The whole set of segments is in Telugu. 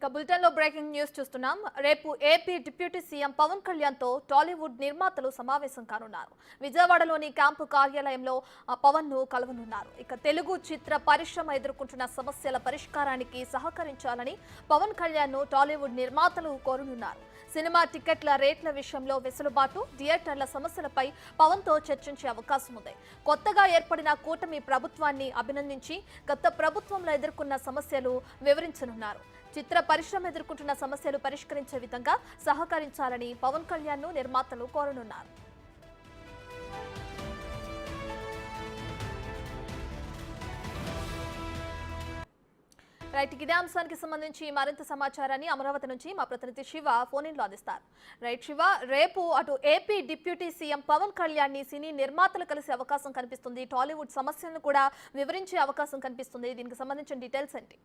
ఇక బులెటిన్ లో బ్రేకింగ్ న్యూస్ చూస్తున్నాం. రేపు AP deputy CM Pawan Kalyan తో టాలీవుడ్ నిర్మాతలు సమావేశం కానున్నారు. విజయవాడలోని క్యాంపు కార్యాలయంలో పవన్ ను కలవనున్నారు. ఇక తెలుగు చిత్ర పరిశ్రమ ఎదుర్కొంటున్న సమస్యల పరిష్కారానికి సహకరించాలని పవన్ కళ్యాణ్ ను టాలీవుడ్ నిర్మాతలు కోరనున్నారు. సినిమా టికెట్ల రేట్ల విషయంలో వెసులుబాటు, థియేటర్ల సమస్యలపై పవన్ తో చర్చించే అవకాశం ఉంది. కొత్తగా ఏర్పడిన కూటమి ప్రభుత్వాన్ని అభినందించి గత ప్రభుత్వంలో ఎదుర్కొన్న సమస్యలు వివరించనున్నారు. చిత్ర పరిశ్రమ ఎదుర్కొంటున్న సమస్యలు పరిష్కరించే విధంగా సహకరించాలని పవన్ కళ్యాణ్ ను నిర్మాతలు కోరనున్నారు. రైట్, ఇదే అంశానికి సంబంధించి మరింత సమాచారాన్ని అమరావతి నుంచి మా ప్రతినిధి శివ ఫోన్ ఇన్ లో అందిస్తారు. రైట్ శివ, రేపు అటు AP deputy CM Pawan Kalyan ని సినీ నిర్మాతలు కలిసే అవకాశం కనిపిస్తుంది. టాలీవుడ్ సమస్యలను కూడా వివరించే అవకాశం కనిపిస్తుంది. దీనికి సంబంధించిన డీటెయిల్స్ ఏంటి?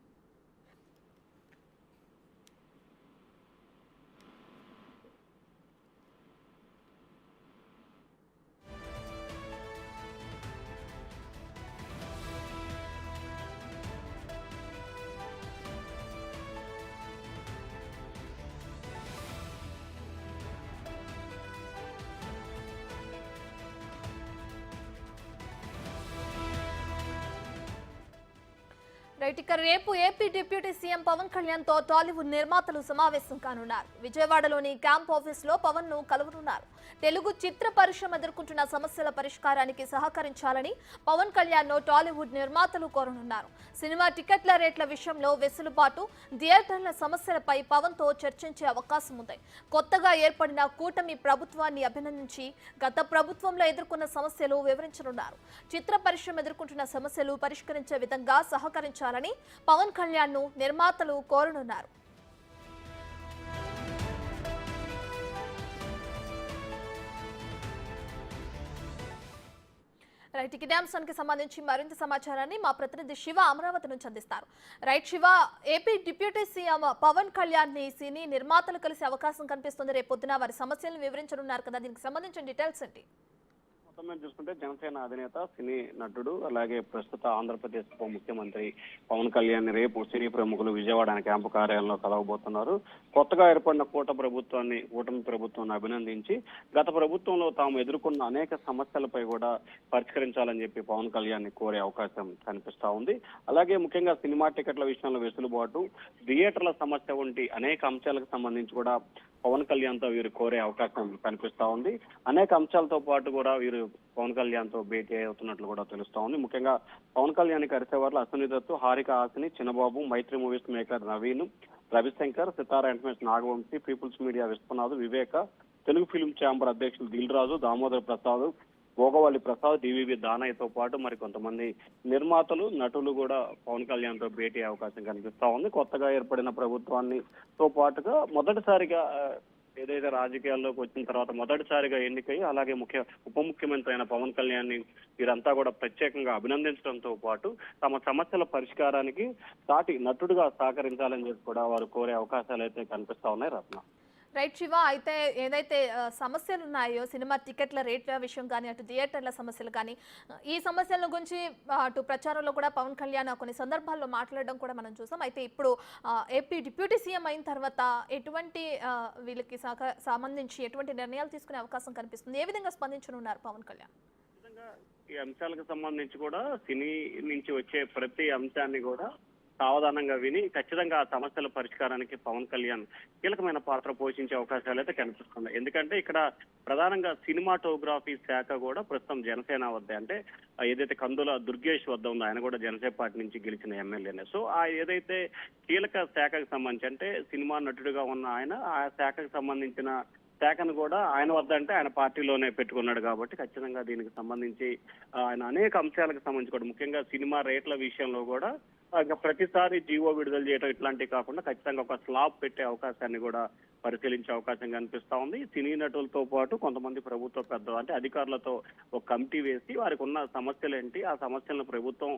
రైట్, ఇక రేపు AP deputy CM Pawan Kalyan తో టాలీవుడ్ నిర్మాతలు సమావేశం కానున్నారు. విజయవాడలోని క్యాంప్ ఆఫీస్ లో పవన్ ను కలవనున్నారు. తెలుగు చిత్ర పరిశ్రమ ఎదుర్కొంటున్న సమస్యల పరిష్కారానికి సహకరించాలని పవన్ కళ్యాణ్ ను టాలీవుడ్ నిర్మాతలు కోరనున్నారు. సినిమా టికెట్ల రేట్ల విషయంలో వెసులుబాటు, థియేటర్ల సమస్యలపై పవన్ తో చర్చించే అవకాశం ఉంది. కొత్తగా ఏర్పడిన కూటమి ప్రభుత్వాన్ని అభినందించి గత ప్రభుత్వంలో ఎదుర్కొన్న సమస్యలు వివరించనున్నారు. చిత్ర పరిశ్రమ ఎదుర్కొంటున్న సమస్యలు పరిష్కరించే విధంగా సహకరించాలని పవన్ కళ్యాణ్ ను నిర్మాతలు కోరనున్నారు. రైట్, ఇదే అంశానికి సంబంధించి మరింత సమాచారాన్ని మా ప్రతినిధి శివ అమరావతి నుంచి అందిస్తారు. Right Shiva, AP deputy CM Pawan Kalyan ని సినీ నిర్మాతలు కలిసే అవకాశం కనిపిస్తుంది. రేపు పొద్దున వారి సమస్యలను వివరించనున్నారు కదా, దీనికి సంబంధించిన డీటెయిల్స్ ఏంటి? మొత్తం చూసుకుంటే జనసేన అధినేత, సినీ నటుడు, అలాగే ప్రస్తుత ఆంధ్రప్రదేశ్ ఉప ముఖ్యమంత్రి పవన్ కళ్యాణ్ రేపు సినీ ప్రముఖులు విజయవాడ క్యాంపు కార్యాలయంలో కలవబోతున్నారు. కొత్తగా ఏర్పడిన కూటమి ప్రభుత్వాన్ని అభినందించి గత ప్రభుత్వంలో తాము ఎదుర్కొన్న అనేక సమస్యలపై కూడా పరిష్కరించాలని చెప్పి పవన్ కళ్యాణ్ కోరే అవకాశం కనిపిస్తా ఉంది. అలాగే ముఖ్యంగా సినిమా టికెట్ల విషయంలో వెసులుబాటు, థియేటర్ల సమస్య వంటి అనేక అంశాలకు సంబంధించి కూడా పవన్ కళ్యాణ్ తో వీరు కోరే అవకాశం కనిపిస్తా ఉంది. అనేక అంశాలతో పాటు కూడా వీరు పవన్ కళ్యాణ్ తో భేటీ అవుతున్నట్లు కూడా తెలుస్తా ఉంది. ముఖ్యంగా పవన్ కళ్యాణ్ కలిసేవారు Ashwini Dutt, Harika Hasini, Chinnababu, Mythri movies maker Naveen, Ravishankar, Sithara entertainments Nagavamsi, peoples media Vishwanath, Viveka, Telugu film chamber అధ్యక్షులు దిల్ రాజు, దామోదర్ ప్రసాద్, భోగవల్లి ప్రసాద్, డివివి దానయ్యతో పాటు మరి కొంతమంది నిర్మాతలు, నటులు కూడా పవన్ కళ్యాణ్ తో భేటీ అవకాశం కనిపిస్తా ఉంది. కొత్తగా ఏర్పడిన ప్రభుత్వాన్ని తో పాటుగా మొదటిసారిగా ఏదైతే రాజకీయాల్లోకి వచ్చిన తర్వాత మొదటిసారిగా ఎన్నికై అలాగే ఉప ముఖ్యమంత్రి అయిన పవన్ కళ్యాణ్ ని వీరంతా కూడా ప్రత్యేకంగా అభినందించడంతో పాటు తమ సమస్యల పరిష్కారానికి సాటి నటుడుగా సహకరించాలని చెప్పి కూడా వారు కోరే అవకాశాలు అయితే కనిపిస్తా ఉన్నాయి. రత్న, రైట్ శివ, అయితే ఏదైతే సమస్యలు ఉన్నాయో సినిమా టికెట్ల రేట్ల విషయం కానీ, అటు థియేటర్ల సమస్యలు కానీ, ఈ సమస్యల గురించి అటు ప్రచారంలో కూడా పవన్ కళ్యాణ్ కొన్ని సందర్భాల్లో మాట్లాడడం కూడా మనం చూసాం. అయితే ఇప్పుడు ఏపీ డిప్యూటీ సీఎం అయిన తర్వాత ఎటువంటి వీళ్ళకి సంబంధించి ఎటువంటి నిర్ణయాలు తీసుకునే అవకాశం కనిపిస్తుంది? ఏ విధంగా స్పందించనున్నారు పవన్ కళ్యాణ్? ఈ అంశాలకు సంబంధించి కూడా సినీ నుంచి వచ్చే ప్రతి అంశాన్ని కూడా సావధానంగా విని ఖచ్చితంగా ఆ సమస్యల పరిష్కారానికి పవన్ కళ్యాణ్ కీలకమైన పాత్ర పోషించే అవకాశాలు అయితే కనిపిస్తున్నాయి. ఎందుకంటే ఇక్కడ ప్రధానంగా సినిమాటోగ్రఫీ శాఖ కూడా ప్రస్తుతం జనసేన వద్ద, అంటే ఏదైతే కందుల దుర్గేష్ వద్ద ఉందో, ఆయన కూడా జనసేన పార్టీ నుంచి గెలిచిన ఎమ్మెల్యేనే. సో ఆ ఏదైతే కీలక శాఖకు సంబంధించి, అంటే సినిమా నటుడిగా ఉన్న ఆయన ఆ శాఖకు సంబంధించిన శాఖను కూడా ఆయన వద్ద, అంటే ఆయన పార్టీలోనే పెట్టుకున్నాడు కాబట్టి ఖచ్చితంగా దీనికి సంబంధించి ఆయన అనేక అంశాలకు సంబంధించి కూడా ముఖ్యంగా సినిమా రేట్ల విషయంలో కూడా ఇంకా ప్రతిసారి జీవో విడుదల చేయడం ఇట్లాంటివి కాకుండా ఖచ్చితంగా ఒక స్లాబ్ పెట్టే అవకాశాన్ని కూడా పరిశీలించే అవకాశం కనిపిస్తా ఉంది. సినీ నటులతో పాటు కొంతమంది ప్రభుత్వ పెద్దలు, అంటే అధికారులతో ఒక కమిటీ వేసి వారికి ఉన్న సమస్యలు ఏంటి, ఆ సమస్యలను ప్రభుత్వం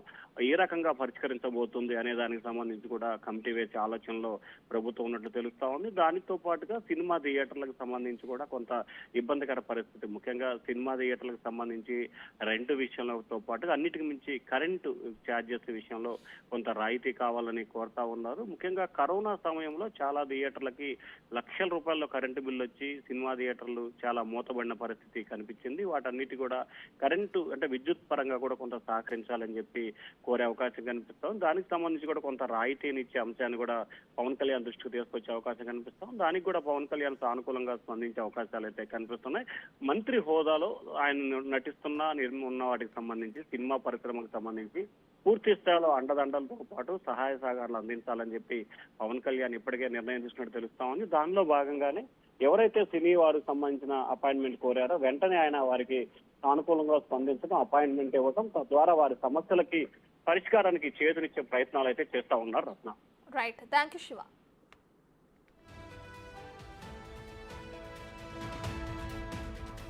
ఏ రకంగా పరిష్కరించబోతుంది అనే దానికి సంబంధించి కూడా కమిటీ వేసే ఆలోచనలో ప్రభుత్వం ఉన్నట్లు తెలుస్తా ఉంది. దానితో పాటుగా సినిమా థియేటర్లకు సంబంధించి కూడా కొంత ఇబ్బందికర పరిస్థితి, ముఖ్యంగా సినిమా థియేటర్లకు సంబంధించి రెంట్ విషయంలో పాటుగా అన్నిటికి మించి కరెంటు ఛార్జెస్ విషయంలో కొంత కొంత రాయితీ కావాలని కోరుతా ఉన్నారు. ముఖ్యంగా కరోనా సమయంలో చాలా థియేటర్లకి లక్షల రూపాయల్లో కరెంటు బిల్లు వచ్చి సినిమా థియేటర్లు చాలా మూతబడిన పరిస్థితి కనిపించింది. వాటన్నిటి కూడా కరెంటు అంటే విద్యుత్ పరంగా కూడా కొంత సహకరించాలని చెప్పి కోరే అవకాశం కనిపిస్తాం. దానికి సంబంధించి కూడా కొంత రాయితీని ఇచ్చే అంశాన్ని కూడా పవన్ కళ్యాణ్ దృష్టికి తీసుకొచ్చే అవకాశం కనిపిస్తాం. దానికి కూడా పవన్ కళ్యాణ్ సానుకూలంగా స్పందించే అవకాశాలు అయితే కనిపిస్తున్నాయి. మంత్రి హోదాలో ఆయన నటిస్తున్న ఉన్న వాటికి సంబంధించి సినిమా పరిశ్రమకు సంబంధించి పూర్తి స్థాయిలో అండదండలతో పాటు సహాయ సహకారాలు అందించాలని చెప్పి పవన్ కళ్యాణ్ ఇప్పటికే నిర్ణయం తీసుకున్నట్టు తెలుస్తామని, దానిలో భాగంగానే ఎవరైతే సినీ వారికి సంబంధించిన అపాయింట్మెంట్ కోరారో వెంటనే ఆయన వారికి సానుకూలంగా స్పందించడం, అపాయింట్మెంట్ ఇవ్వడం, తద్వారా వారి సమస్యలకి పరిష్కారానికి చేతునిచ్చే ప్రయత్నాలు అయితే చేస్తా ఉన్నారు Ratna. Right, thank you Shiva.